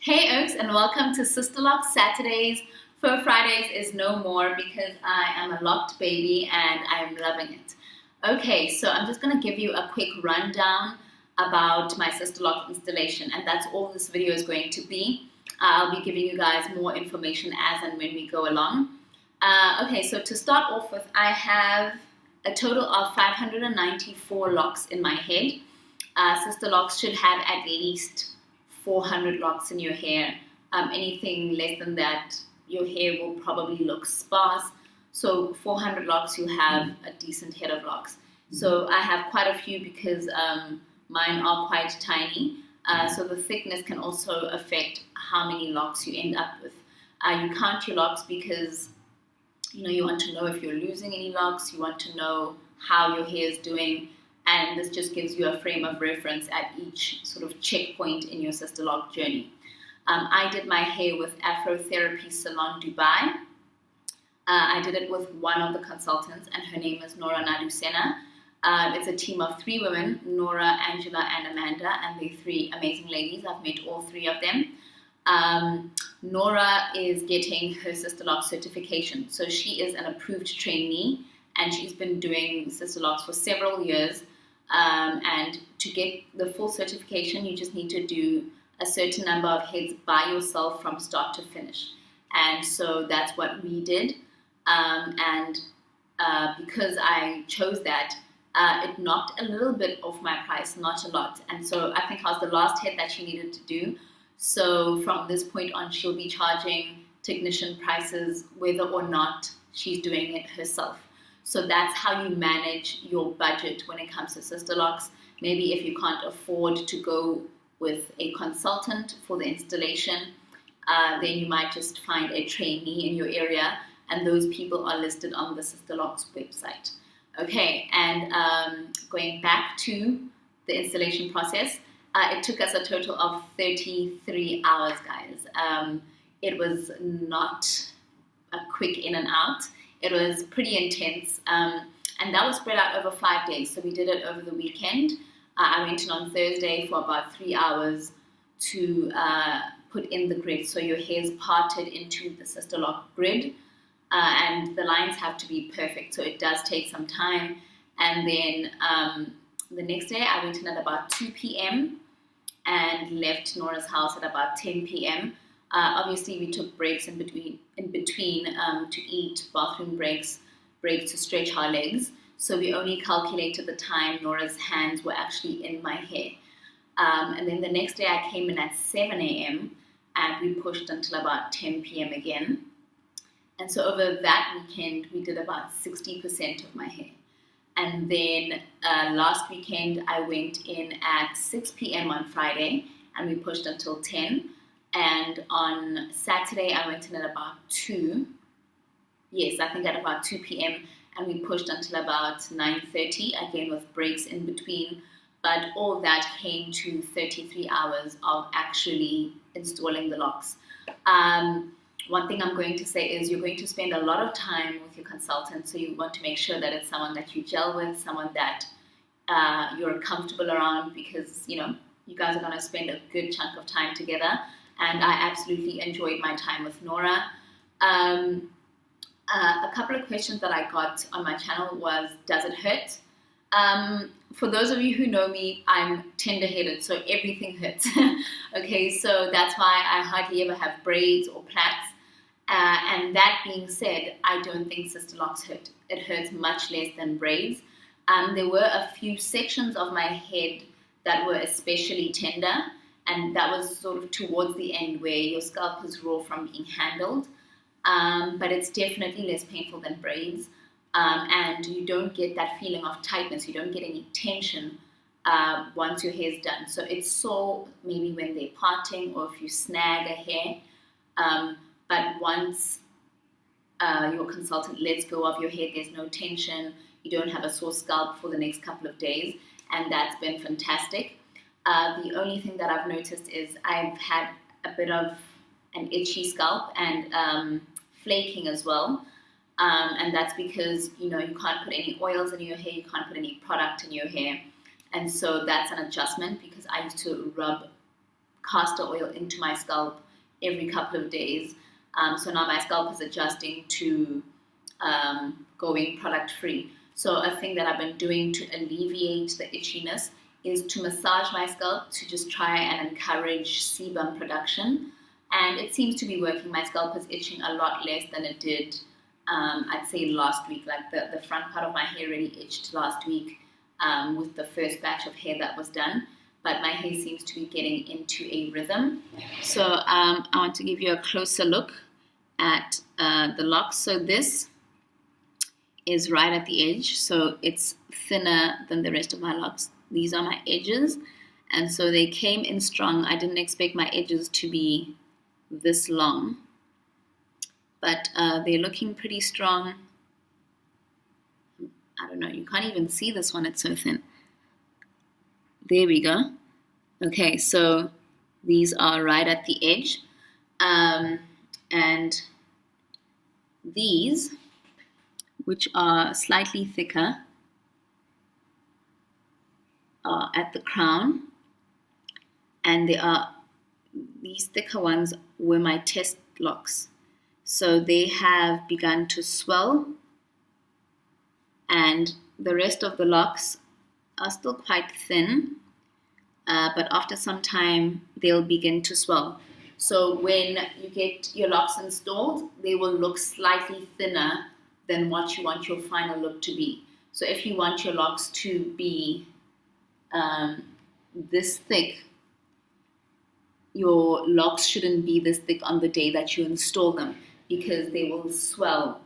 Hey Oaks, and welcome to Sisterlocks Saturdays. Fur Fridays is no more because I am a locked baby and I'm loving it. Okay, so I'm just going to give you a quick rundown about my Sisterlock installation, and that's all this video is going to be. I'll be giving you guys more information as and when we go along. Okay, so to start off with, I have a total of 594 locks in my head. Sisterlocks should have at least 400 locks in your hair. Anything less than that, your hair will probably look sparse. So 400 locks, you have a decent head of locks. So I have quite a few because mine are quite tiny. So the thickness can also affect how many locks you end up with. You count your locks because you want to know if you're losing any locks. You want to know how your hair is doing. And this just gives you a frame of reference at each sort of checkpoint in your Sisterlock journey. I did my hair with Afrotherapy Salon Dubai. I did it with one of the consultants, and her name is Nora Nadusena. It's a team of 3 women, Nora, Angela, and Amanda, and they're 3 amazing ladies. I've met all 3 of them. Nora is getting her Sisterlock certification. So she is an approved trainee, and she's been doing Sisterlocks for several years. And to get the full certification, you just need to do a certain number of heads by yourself from start to finish. And so that's what we did. Because I chose that, it knocked a little bit off my price, not a lot. And so I think I was the last head that she needed to do. So from this point on, she'll be charging technician prices whether or not she's doing it herself. So that's how you manage your budget when it comes to Sisterlocks. Maybe if you can't afford to go with a consultant for the installation, then you might just find a trainee in your area, and those people are listed on the Sisterlocks website. Okay, and going back to the installation process, it took us a total of 33 hours, guys. It was not a quick in and out. It was pretty intense, and that was spread out over 5 days. So we did it over the weekend. I went in on Thursday for about 3 hours to put in the grid. So your hair's parted into the Sisterlock grid, and the lines have to be perfect. So it does take some time. And then the next day I went in at about 2 p.m. and left Nora's house at about 10 p.m. Obviously, we took breaks in between to eat, bathroom breaks to stretch our legs. So we only calculated the time Nora's hands were actually in my hair. And then the next day I came in at 7 a.m. and we pushed until about 10 p.m. again. And so over that weekend, we did about 60% of my hair. And then last weekend, I went in at 6 p.m. on Friday and we pushed until 10. And on Saturday, I went in at about 2. Yes, I think at about 2 p.m. And we pushed until about 9:30, again with breaks in between. But all that came to 33 hours of actually installing the locks. One thing I'm going to say is you're going to spend a lot of time with your consultant. So you want to make sure that it's someone that you gel with, someone that you're comfortable around, because, you guys are going to spend a good chunk of time together. And I absolutely enjoyed my time with Nora. A couple of questions that I got on my channel was, does it hurt? For those of you who know me, I'm tender-headed, so everything hurts. Okay, so that's why I hardly ever have braids or plaits. And that being said, I don't think Sisterlocks hurt. It hurts much less than braids. There were a few sections of my head that were especially tender, and that was sort of towards the end where your scalp is raw from being handled. But it's definitely less painful than braids. And you don't get that feeling of tightness. You don't get any tension once your hair's done. So it's sore maybe when they're parting or if you snag a hair. But once your consultant lets go of your hair, there's no tension. You don't have a sore scalp for the next couple of days. And that's been fantastic. The only thing that I've noticed is I've had a bit of an itchy scalp and flaking as well. And that's because, you can't put any oils in your hair, you can't put any product in your hair. And so that's an adjustment because I used to rub castor oil into my scalp every couple of days. So now my scalp is adjusting to going product free. So a thing that I've been doing to alleviate the itchiness is to massage my scalp to just try and encourage sebum production. And it seems to be working. My scalp is itching a lot less than it did, I'd say last week. Like the front part of my hair really itched last week with the first batch of hair that was done. But my hair seems to be getting into a rhythm. So I want to give you a closer look at the locks. So this is right at the edge. So it's thinner than the rest of my locks. These are my edges. And so they came in strong. I didn't expect my edges to be this long. But they're looking pretty strong. I don't know. You can't even see this one. It's so thin. There we go. Okay, so these are right at the edge. And these, which are slightly thicker, are at the crown. And these thicker ones were my test locks. So they have begun to swell. And the rest of the locks are still quite thin, but after some time they'll begin to swell. So when you get your locks installed, they will look slightly thinner than what you want your final look to be. So if you want your locks to be this thick, your locks shouldn't be this thick on the day that you install them, because they will swell.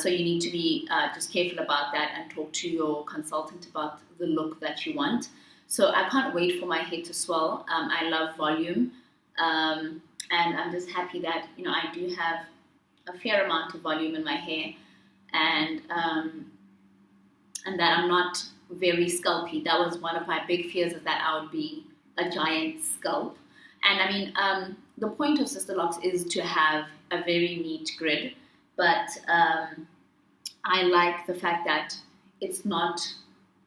So you need to be just careful about that and talk to your consultant about the look that you want. So I can't wait for my hair to swell. I love volume, and I'm just happy that I do have a fair amount of volume in my hair, and that I'm not very scalpy. That was one of my big fears, is that I would be a giant scalp. And I mean, the point of Sisterlocks is to have a very neat grid. But I like the fact that it's not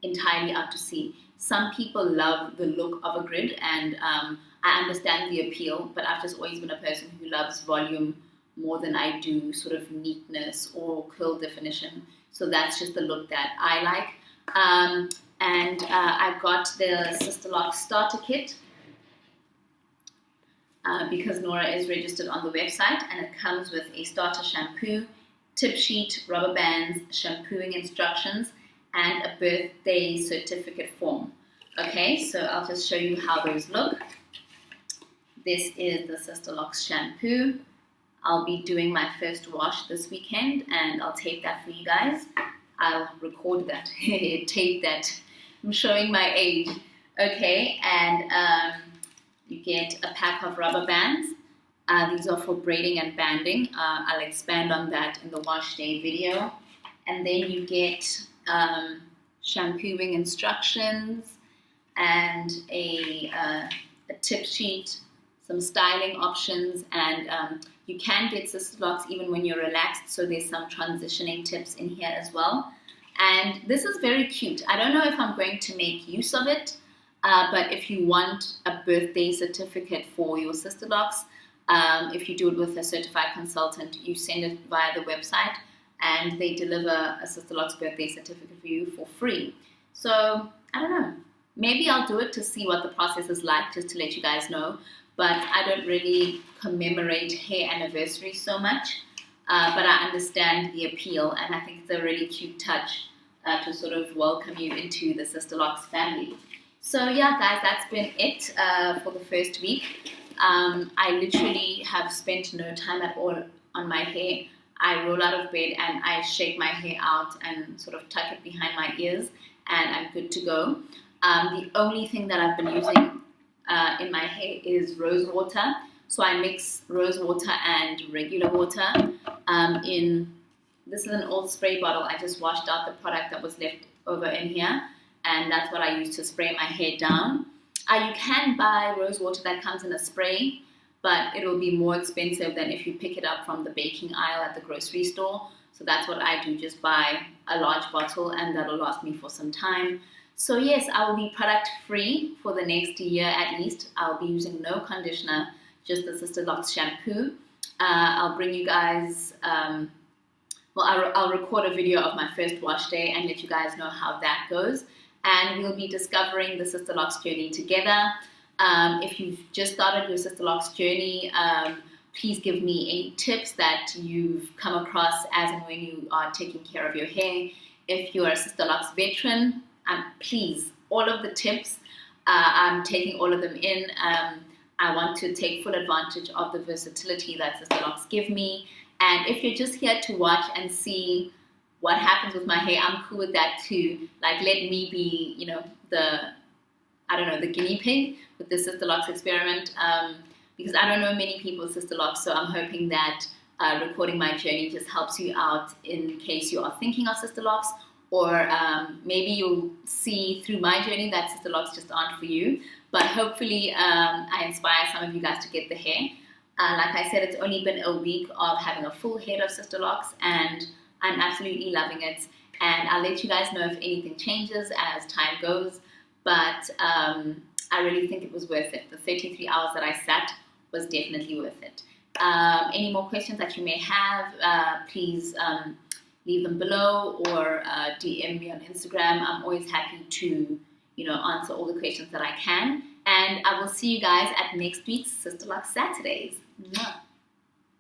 entirely out to sea. Some people love the look of a grid, and I understand the appeal, but I've just always been a person who loves volume more than I do sort of neatness or curl definition. So that's just the look that I like. And I got the Sisterlocks starter kit because Nora is registered on the website, and it comes with a starter shampoo, tip sheet, rubber bands, shampooing instructions, and a birthday certificate form. Okay, so I'll just show you how those look. This is the Sisterlocks shampoo. I'll be doing my first wash this weekend, and I'll tape that for you guys. I'll record that, tape that. I'm showing my age. Okay, and you get a pack of rubber bands. These are for braiding and banding. I'll expand on that in the wash day video. And then you get shampooing instructions and a tip sheet, some styling options, and you can get Sisterlocks even when you're relaxed, so there's some transitioning tips in here as well. And this is very cute. I don't know if I'm going to make use of it, but if you want a birthday certificate for your Sisterlocks, if you do it with a certified consultant, you send it via the website, and they deliver a Sisterlocks birthday certificate for you for free. So, I don't know. Maybe I'll do it to see what the process is like, just to let you guys know. But I don't really commemorate hair anniversaries so much. But I understand the appeal, and I think it's a really cute touch to sort of welcome you into the Sisterlocks family. So yeah, guys, that's been it for the first week. I literally have spent no time at all on my hair. I roll out of bed and I shake my hair out and sort of tuck it behind my ears, and I'm good to go. The only thing that I've been using in my hair is rose water. So I mix rose water and regular water this is an old spray bottle. I just washed out the product that was left over in here, and that's what I use to spray my hair down. You can buy rose water that comes in a spray, but it will be more expensive than if you pick it up from the baking aisle at the grocery store. So that's what I do, just buy a large bottle, and that'll last me for some time. So yes, I will be product free for the next year at least. I'll be using no conditioner, just the Sisterlocks shampoo. I'll bring you guys, I'll record a video of my first wash day and let you guys know how that goes. And we'll be discovering the Sisterlocks journey together. If you've just started your Sisterlocks journey, please give me any tips that you've come across as and when you are taking care of your hair. If you're a Sisterlocks veteran, please, all of the tips, I'm taking all of them in. I want to take full advantage of the versatility that Sisterlocks give me. And if you're just here to watch and see what happens with my hair, I'm cool with that too. Like, let me be, you know, the guinea pig with the Sisterlocks experiment. Because I don't know many people with Sisterlocks, so I'm hoping that recording my journey just helps you out in case you are thinking of Sisterlocks, or maybe you'll see through my journey that Sisterlocks just aren't for you. But hopefully I inspire some of you guys to get the hair. Like I said, it's only been a week of having a full head of Sisterlocks, and I'm absolutely loving it. And I'll let you guys know if anything changes as time goes. But I really think it was worth it. The 33 hours that I sat was definitely worth it. Any more questions that you may have, please leave them below, or DM me on Instagram. I'm always happy to, answer all the questions that I can. And I will see you guys at next week's Sisterlocks Saturdays. Mwah.